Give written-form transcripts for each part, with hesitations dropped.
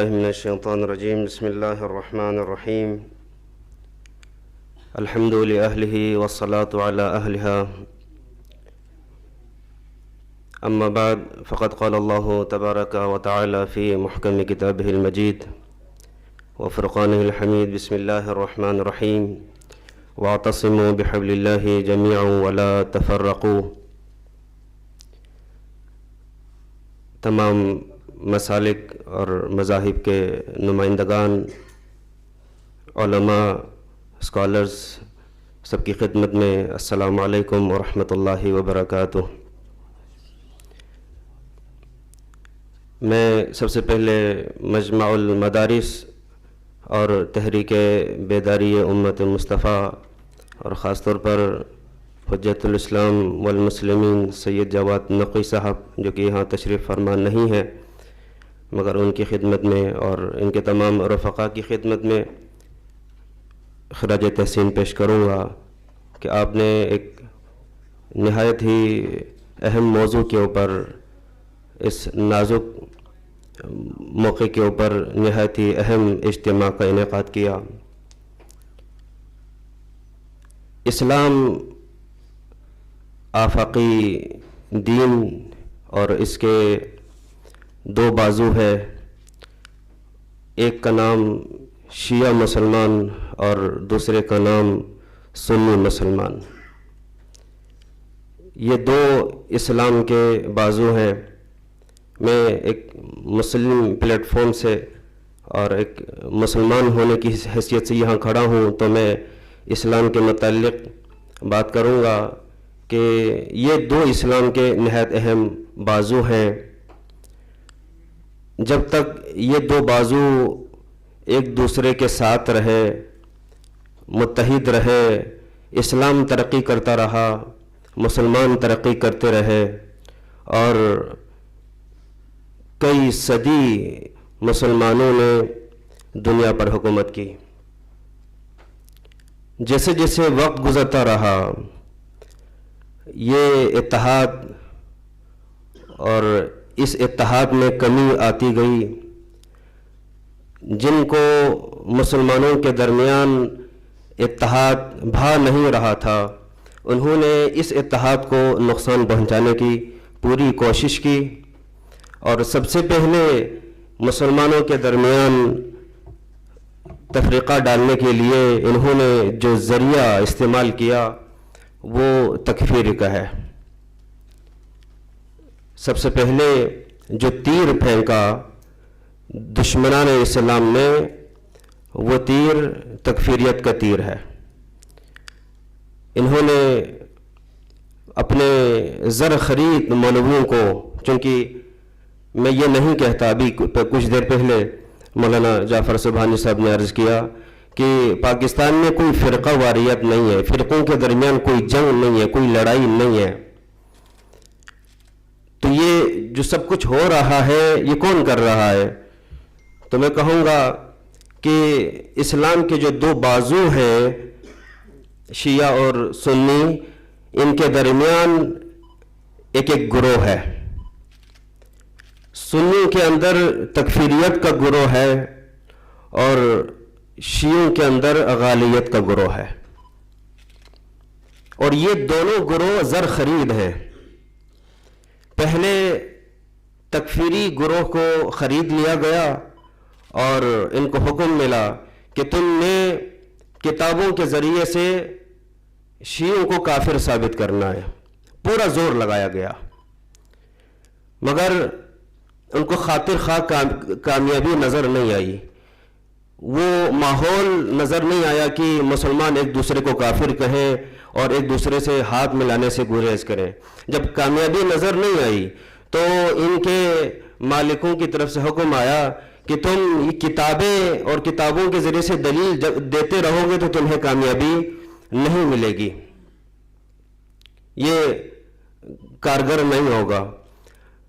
من الشیطان الرجیم بسم اللہ الرحمن الرحیم الحمد لأہلہ والصلاة علی اہلہا اما بعد فقد قال اللہ تبارک وتعالی فی محکم کتابہ المجید وفرقانہ الحمید بسم اللہ الرحمن الرحیم واعتصموا بحبل اللہ جميعا ولا تفرقوا. تمام مسالک اور مذاہب کے نمائندگان، علماء، اسکالرز، سب کی خدمت میں السلام علیکم ورحمۃ اللہ وبرکاتہ. میں سب سے پہلے مجمع المدارس اور تحریک بیداری امت مصطفیٰ اور خاص طور پر حجت الاسلام والمسلمین سید جواد نقوی صاحب، جو کہ یہاں تشریف فرما نہیں ہیں، مگر ان کی خدمت میں اور ان کے تمام رفقا کی خدمت میں خراج تحسین پیش کروں گا کہ آپ نے ایک نہایت ہی اہم موضوع کے اوپر، اس نازک موقع کے اوپر نہایت ہی اہم اجتماع کا انعقاد کیا. اسلام آفاقی دین اور اس کے دو بازو ہے. ایک کا نام شیعہ مسلمان اور دوسرے کا نام سنی مسلمان. یہ دو اسلام کے بازو ہیں. میں ایک مسلم پلیٹ فارم سے اور ایک مسلمان ہونے کی حیثیت سے یہاں کھڑا ہوں، تو میں اسلام کے متعلق بات کروں گا کہ یہ دو اسلام کے نہایت اہم بازو ہیں. جب تک یہ دو بازو ایک دوسرے کے ساتھ رہے، متحد رہے، اسلام ترقی کرتا رہا، مسلمان ترقی کرتے رہے اور کئی صدی مسلمانوں نے دنیا پر حکومت کی. جیسے جیسے وقت گزرتا رہا، یہ اتحاد اور اس اتحاد میں کمی آتی گئی. جن کو مسلمانوں کے درمیان اتحاد بھا نہیں رہا تھا، انہوں نے اس اتحاد کو نقصان پہنچانے کی پوری کوشش کی، اور سب سے پہلے مسلمانوں کے درمیان تفریقہ ڈالنے کے لیے انہوں نے جو ذریعہ استعمال کیا وہ تکفیر کا ہے. سب سے پہلے جو تیر پھینکا دشمنان اسلام نے، وہ تیر تکفیریت کا تیر ہے. انہوں نے اپنے زر خرید مولویوں کو، چونکہ میں یہ نہیں کہتا، ابھی کچھ دیر پہلے مولانا جعفر سبحانی صاحب نے عرض کیا کہ پاکستان میں کوئی فرقہ واریت نہیں ہے، فرقوں کے درمیان کوئی جنگ نہیں ہے، کوئی لڑائی نہیں ہے. تو یہ جو سب کچھ ہو رہا ہے یہ کون کر رہا ہے؟ تو میں کہوں گا کہ اسلام کے جو دو بازو ہیں، شیعہ اور سنی، ان کے درمیان ایک ایک گروہ ہے. سنی کے اندر تکفیریت کا گروہ ہے اور شیعوں کے اندر غالیت کا گروہ ہے، اور یہ دونوں گروہ زر خرید ہیں. پہلے تکفیری گروہ کو خرید لیا گیا اور ان کو حکم ملا کہ تم نے کتابوں کے ذریعے سے شیعوں کو کافر ثابت کرنا ہے. پورا زور لگایا گیا، مگر ان کو خاطر خواہ کامیابی نظر نہیں آئی. وہ ماحول نظر نہیں آیا کہ مسلمان ایک دوسرے کو کافر کہیں اور ایک دوسرے سے ہاتھ ملانے سے گریز کریں. جب کامیابی نظر نہیں آئی تو ان کے مالکوں کی طرف سے حکم آیا کہ تم یہ کتابیں اور کتابوں کے ذریعے سے دلیل دیتے رہو گے تو تمہیں کامیابی نہیں ملے گی، یہ کارگر نہیں ہوگا.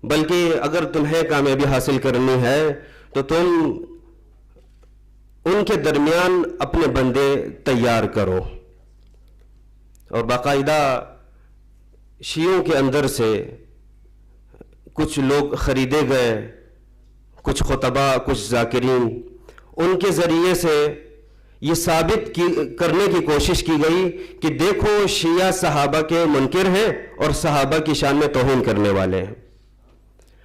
بلکہ اگر تمہیں کامیابی حاصل کرنی ہے تو تم ان کے درمیان اپنے بندے تیار کرو. اور باقاعدہ شیعوں کے اندر سے کچھ لوگ خریدے گئے، کچھ خطبہ، کچھ ذاکرین، ان کے ذریعے سے یہ ثابت کرنے کی کوشش کی گئی کہ دیکھو شیعہ صحابہ کے منکر ہیں اور صحابہ کی شان میں توہین کرنے والے ہیں،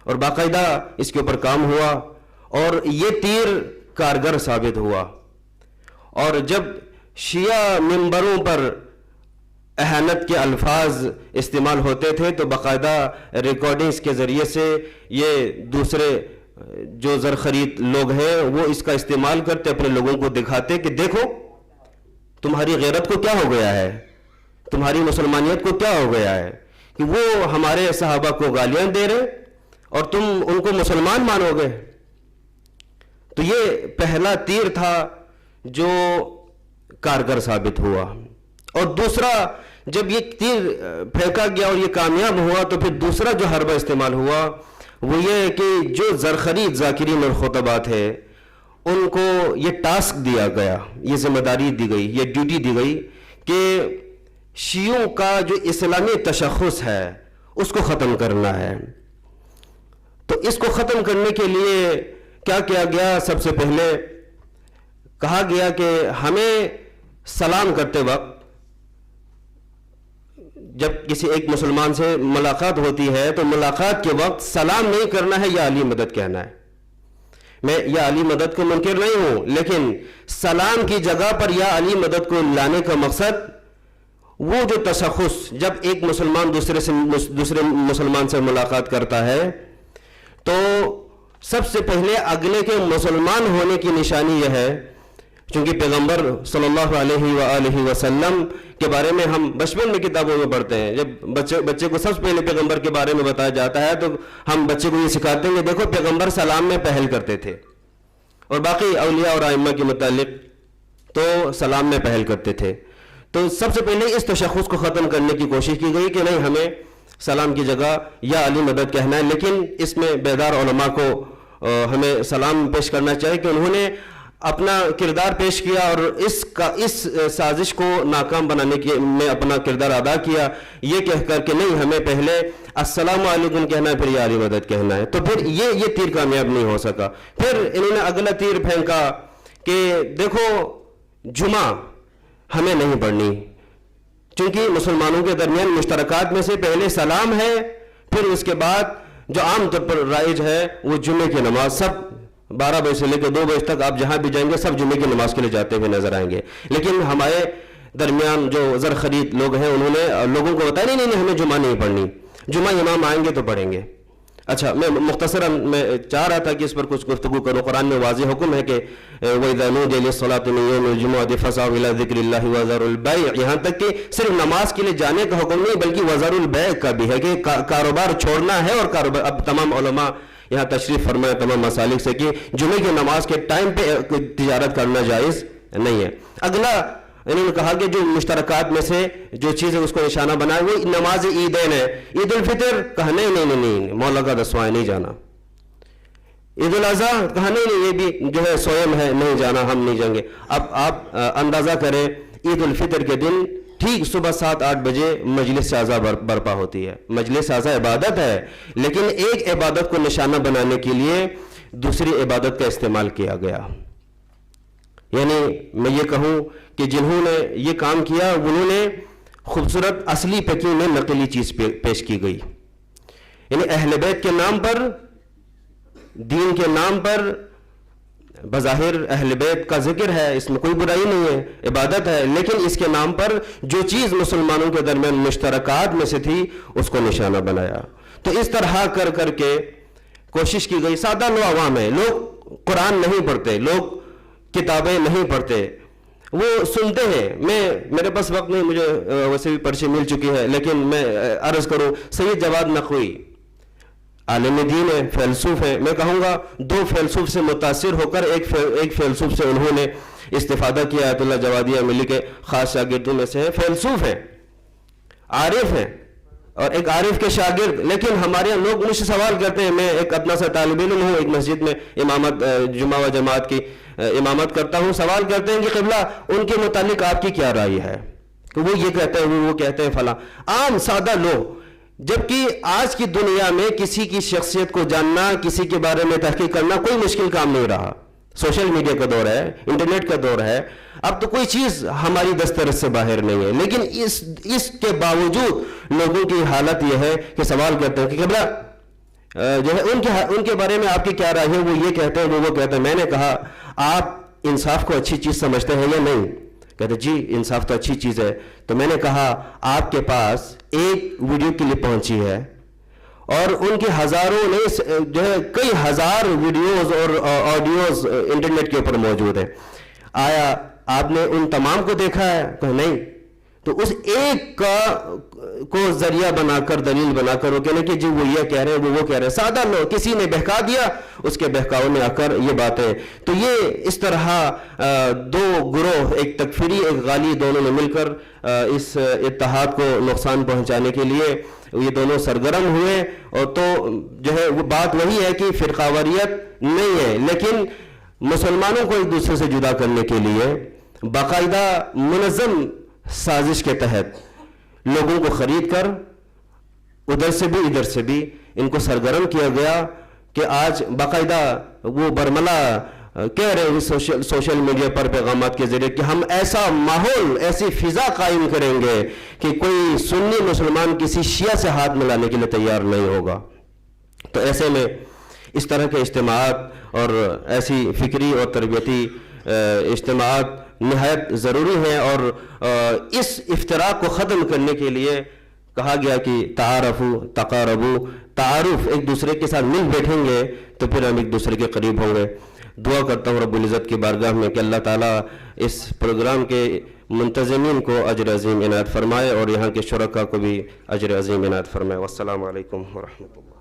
اور باقاعدہ اس کے اوپر کام ہوا اور یہ تیر کارگر ثابت ہوا۔ اور جب شیعہ ممبروں پر اہانت کے الفاظ استعمال ہوتے تھے تو باقاعدہ ریکارڈنگز کے ذریعے سے یہ دوسرے جو زرخرید لوگ ہیں وہ اس کا استعمال کرتے، اپنے لوگوں کو دکھاتے کہ دیکھو تمہاری غیرت کو کیا ہو گیا ہے، تمہاری مسلمانیت کو کیا ہو گیا ہے کہ وہ ہمارے صحابہ کو گالیاں دے رہے اور تم ان کو مسلمان مانو گے۔ تو یہ پہلا تیر تھا جو کارگر ثابت ہوا، اور دوسرا جب یہ تیر پھینکا گیا اور یہ کامیاب ہوا تو پھر دوسرا جو حربہ استعمال ہوا وہ یہ ہے کہ جو زرخرید ذاکرین اور خطبہ تھے ان کو یہ ٹاسک دیا گیا، یہ ذمہ داری دی گئی، یہ ڈیوٹی دی گئی کہ شیعوں کا جو اسلامی تشخص ہے اس کو ختم کرنا ہے۔ تو اس کو ختم کرنے کے لیے کیا کیا گیا؟ سب سے پہلے کہا گیا کہ ہمیں سلام کرتے وقت جب کسی ایک مسلمان سے ملاقات ہوتی ہے تو ملاقات کے وقت سلام نہیں کرنا ہے، یا علی مدد کہنا ہے۔ میں یا علی مدد کو منکر نہیں ہوں، لیکن سلام کی جگہ پر یا علی مدد کو لانے کا مقصد وہ جو تشخص، جب ایک مسلمان دوسرے مسلمان سے ملاقات کرتا ہے تو سب سے پہلے اگلے کے مسلمان ہونے کی نشانی یہ ہے، چونکہ پیغمبر صلی اللہ علیہ وآلہ وسلم کے بارے میں ہم بچپن میں کتابوں میں پڑھتے ہیں، جب بچے کو سب سے پہلے پیغمبر کے بارے میں بتایا جاتا ہے تو ہم بچے کو یہ سکھاتے ہیں کہ دیکھو پیغمبر سلام میں پہل کرتے تھے، اور باقی اولیاء اور ائمہ کے متعلق تو سلام میں پہل کرتے تھے۔ تو سب سے پہلے اس تشخص کو ختم کرنے کی کوشش کی گئی کہ نہیں، ہمیں سلام کی جگہ یا علی مدد کہنا ہے، لیکن اس میں بیدار علماء کو ہمیں سلام پیش کرنا چاہیے کہ انہوں نے اپنا کردار پیش کیا اور اس سازش کو ناکام بنانے میں اپنا کردار ادا کیا، یہ کہہ کر کہ نہیں، ہمیں پہلے السلام علیکم کہنا ہے پھر یا علی مدد کہنا ہے۔ تو پھر یہ تیر کامیاب نہیں ہو سکا۔ پھر انہوں نے اگلا تیر پھینکا کہ دیکھو جمعہ ہمیں نہیں پڑھنی، چونکہ مسلمانوں کے درمیان مشترکات میں سے پہلے سلام ہے، پھر اس کے بعد جو عام طور پر رائج ہے وہ جمعے کی نماز، سب 12 بجے سے لے کے 2 بجے تک آپ جہاں بھی جائیں گے سب جمعے کی نماز کے لیے جاتے ہوئے نظر آئیں گے، لیکن ہمارے درمیان جو زرخرید لوگ ہیں انہوں نے لوگوں کو بتایا نہیں ہمیں جمعہ نہیں پڑھنی، جمعہ امام آئیں گے تو پڑھیں گے۔ اچھا، میں مختصراً میں چاہ رہا تھا کہ اس پر کچھ گفتگو کروں۔ قرآن میں واضح حکم ہے کہ وَإِذَا نُودِيَ لِلصَّلَاةِ مِن يَوْمِ الْجُمُعَةِ فَاسْعَوْا إِلَىٰ ذِكْرِ اللَّهِ وَذَرُوا الْبَيْعَ، یہاں تک کہ صرف نماز کے لیے جانے کا حکم نہیں بلکہ وَذَرُوا الْبَيْعَ کا بھی ہے کہ کاروبار چھوڑنا ہے، اور کاروبار اب تمام علماء یہاں تشریف فرمائے تمام مسالک سے کہ جمعے کی نماز کے ٹائم پہ تجارت کرنا جائز نہیں ہے۔ اگلا انہوں نے کہا کہ جو مشترکات میں سے جو چیز ہے اس کو نشانہ بنائے وہ نماز عیدین ہے۔ عید الفطر کہا نہیں مولا کا دسوائے نہیں جانا، عید الاضحیٰ کہا نہیں یہ بھی جو ہے سوئم ہے نہیں جانا، ہم نہیں جائیں گے۔ اب آپ اندازہ کریں عید الفطر کے دن ٹھیک صبح 7-8 بجے مجلس اعضاء برپا ہوتی ہے۔ مجلس اعضاء عبادت ہے، لیکن ایک عبادت کو نشانہ بنانے کے لیے دوسری عبادت کا استعمال کیا گیا۔ یعنی میں یہ کہوں کہ جنہوں نے یہ کام کیا انہوں نے خوبصورت اصلی پیکنگ میں نقلی چیز پیش کی گئی، یعنی اہل بیت کے نام پر، دین کے نام پر بظاہر اہل بیت کا ذکر ہے، اس میں کوئی برائی نہیں ہے، عبادت ہے، لیکن اس کے نام پر جو چیز مسلمانوں کے درمیان مشترکات میں سے تھی اس کو نشانہ بنایا۔ تو اس طرح کر کے کوشش کی گئی۔ سادہ لوگ عوام ہیں، لوگ قرآن نہیں پڑھتے، لوگ کتابیں نہیں پڑھتے، وہ سنتے ہیں۔ میرے پاس وقت نہیں، مجھے ویسے بھی پرچی مل چکی ہے، لیکن میں عرض کروں سید جواد نقوی عالم دین ہے، فیلسوف ہے، میں کہوں گا 2 فیلسوف سے متاثر ہو کر ایک فیلسوف سے انہوں نے استفادہ کیا، آیت اللہ جوادیہ ملی کے خاص شاگردوں میں سے ہے، فیلسوف ہیں، عارف ہیں، اور ایک عارف کے شاگرد۔ لیکن ہمارے لوگ مجھ سے سوال کرتے ہیں، میں ایک اپنا سا طالب علم ہوں، ایک مسجد میں امامت جمعہ و جماعت کی امامت کرتا ہوں، سوال کرتے ہیں کہ قبلہ ان کے متعلق آپ کی کیا رائے ہے، کہ وہ یہ کہتے ہیں وہ کہتے ہیں فلاں۔ عام سادہ لوگ جبکہ آج کی دنیا میں کسی کی شخصیت کو جاننا, کسی کے بارے میں تحقیق کرنا کوئی مشکل کام نہیں رہا. سوشل میڈیا کا دور ہے, انٹرنیٹ کا دور ہے, اب تو کوئی چیز ہماری دسترس سے باہر نہیں ہے. لیکن اس کے باوجود لوگوں کی حالت یہ ہے کہ سوال کرتے ہیں کہ قبلہ جو ہے ان کے بارے میں آپ کی کیا رائے ہے, وہ یہ کہتے ہیں, وہ کہتے ہیں. میں نے کہا آپ انصاف کو اچھی چیز سمجھتے ہیں یا نہیں؟ کہتے جی انصاف تو اچھی چیز ہے. تو میں نے کہا آپ کے پاس ایک ویڈیو کلپ پہنچی ہے اور ان کے ہزاروں نے جو ہے کئی ہزار ویڈیوز اور آڈیوز انٹرنیٹ کے اوپر موجود ہیں. آیا آپ نے ان تمام کو دیکھا ہے؟ کہ نہیں. تو اس ایک کو ذریعہ بنا کر, دلیل بنا کر وہ کہنے کہ جی وہ یہ کہہ رہے ہیں, وہ کہہ رہے ہیں. سادہ لوگ کسی نے بہکا دیا, اس کے بہکاؤ میں آ کر یہ باتیں. تو یہ اس طرح دو گروہ, ایک تکفیری ایک غالی, دونوں نے مل کر اس اتحاد کو نقصان پہنچانے کے لیے یہ دونوں سرگرم ہوئے. اور تو جو ہے وہ بات وہی ہے کہ فرقہ واریت نہیں ہے, لیکن مسلمانوں کو ایک دوسرے سے جدا کرنے کے لیے باقاعدہ منظم سازش کے تحت لوگوں کو خرید کر ادھر سے بھی ادھر سے بھی ان کو سرگرم کیا گیا کہ آج باقاعدہ وہ برملا کہہ رہے ہیں سوشل میڈیا پر پیغامات کے ذریعے کہ ہم ایسا ماحول, ایسی فضا قائم کریں گے کہ کوئی سنی مسلمان کسی شیعہ سے ہاتھ ملانے کے لیے تیار نہیں ہوگا. تو ایسے میں اس طرح کے اجتماعات اور ایسی فکری اور تربیتی اجتماعات نہایت ضروری ہیں. اور اس افتراق کو ختم کرنے کے لیے کہا گیا کہ تعارفوا تقاربوا, تعارف, ایک دوسرے کے ساتھ مل بیٹھیں گے تو پھر ہم ایک دوسرے کے قریب ہوں گے. دعا کرتا ہوں رب العزت کی بارگاہ میں کہ اللہ تعالیٰ اس پروگرام کے منتظمین کو اجر عظیم عنایت فرمائے اور یہاں کے شرکاء کو بھی اجر عظیم عنایت فرمائے. والسلام علیکم ورحمۃ اللہ.